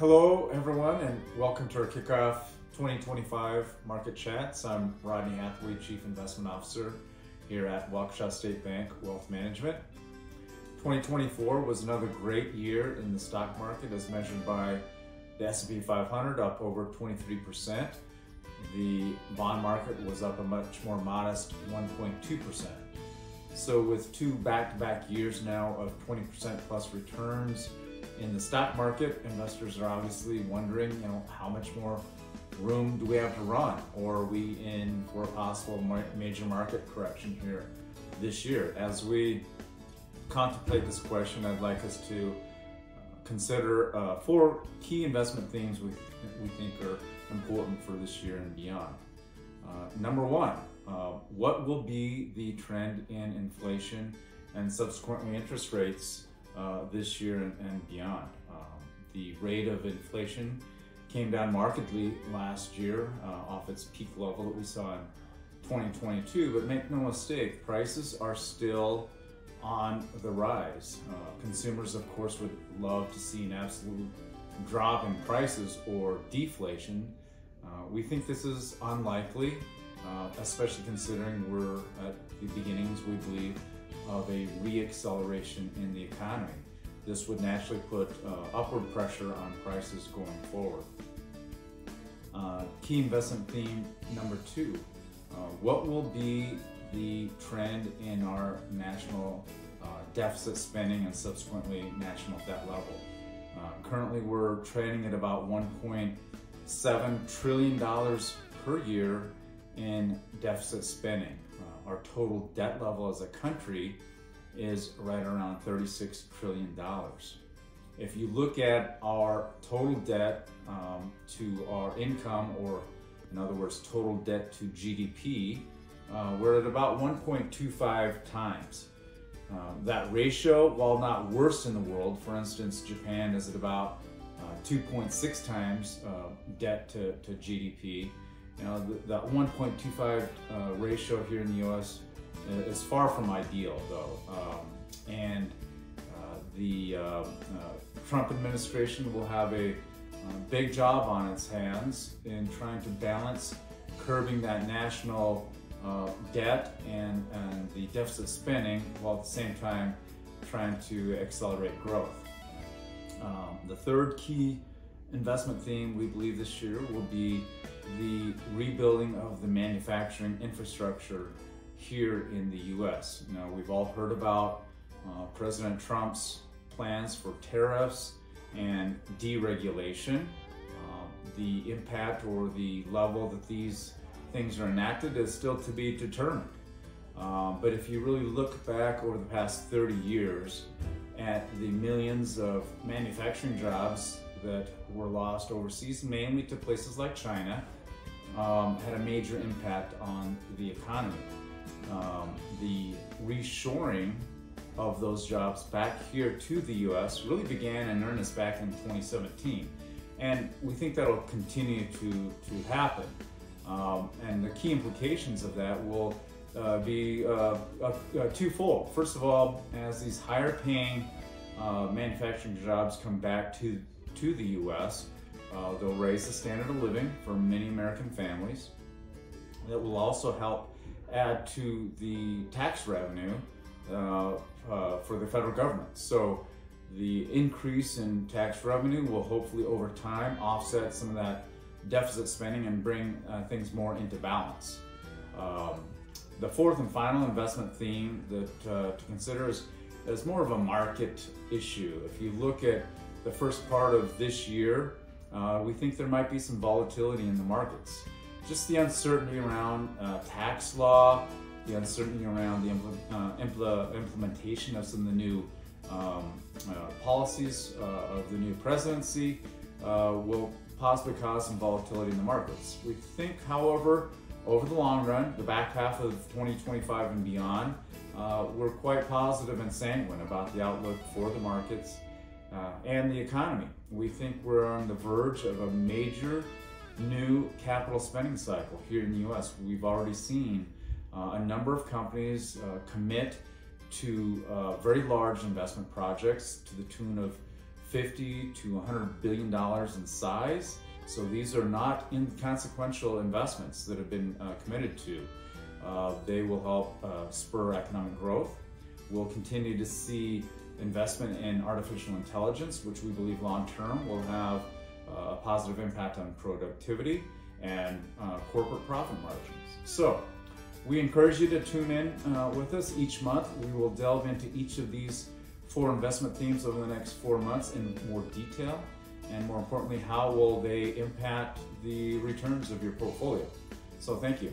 Hello everyone, and welcome to our kickoff 2025 market chats. I'm Rodney Hathaway, Chief Investment Officer here at Waukesha State Bank Wealth Management. 2024 was another great year in the stock market as measured by the S&P 500, up over 23%. The bond market was up a much more modest 1.2%. So with two back-to-back years now of 20% plus returns in the stock market, investors are obviously wondering, how much more room do we have to run? Or are we in for a possible major market correction here this year? As we contemplate this question, I'd like us to consider four key investment themes we think are important for this year and beyond. Number one, what will be the trend in inflation and subsequently interest rates this year and beyond? The rate of inflation came down markedly last year off its peak level that we saw in 2022, but make no mistake, prices are still on the rise. Consumers, of course, would love to see an absolute drop in prices or deflation. We think this is unlikely, especially considering we're at the beginnings, we believe, of a re-acceleration in the economy. This would naturally put upward pressure on prices going forward. Key investment theme number two, what will be the trend in our national deficit spending and subsequently national debt level? Currently we're trading at about $1.7 trillion per year in deficit spending. Our total debt level as a country is right around $36 trillion. If you look at our total debt to our income, or in other words, total debt to GDP, we're at about 1.25 times. That ratio, while not worst in the world, for instance, Japan is at about 2.6 times debt to GDP. That 1.25 ratio here in the U.S. is far from ideal, though. The Trump administration will have a big job on its hands in trying to balance curbing that national debt and the deficit spending, while at the same time trying to accelerate growth. The third key investment theme we believe this year will be the rebuilding of the manufacturing infrastructure here in the U.S. We've all heard about President Trump's plans for tariffs and deregulation. The impact or the level that these things are enacted is still to be determined. But if you really look back over the past 30 years at the millions of manufacturing jobs that were lost overseas, mainly to places like China, had a major impact on the economy. The reshoring of those jobs back here to the U.S. really began in earnest back in 2017. And we think that'll continue to happen. And the key implications of that will be twofold. First of all, as these higher paying manufacturing jobs come back to the U.S., they'll raise the standard of living for many American families. That will also help add to the tax revenue for the federal government. So the increase in tax revenue will hopefully over time offset some of that deficit spending and bring things more into balance. The fourth and final investment theme that to consider is more of a market issue. If you look at the first part of this year, we think there might be some volatility in the markets. Just the uncertainty around tax law, the uncertainty around the implementation of some of the new policies of the new presidency will possibly cause some volatility in the markets. We think, however, over the long run, the back half of 2025 and beyond, we're quite positive and sanguine about the outlook for the markets and the economy. We think we're on the verge of a major new capital spending cycle here in the U.S. We've already seen a number of companies commit to very large investment projects to the tune of $50 to $100 billion in size. So these are not inconsequential investments that have been committed to. They will help spur economic growth. We'll continue to see investment in artificial intelligence, which we believe long-term will have a positive impact on productivity and corporate profit margins. So we encourage you to tune in with us each month. We will delve into each of these 4 investment themes over the next 4 months in more detail, and more importantly, how will they impact the returns of your portfolio. So thank you.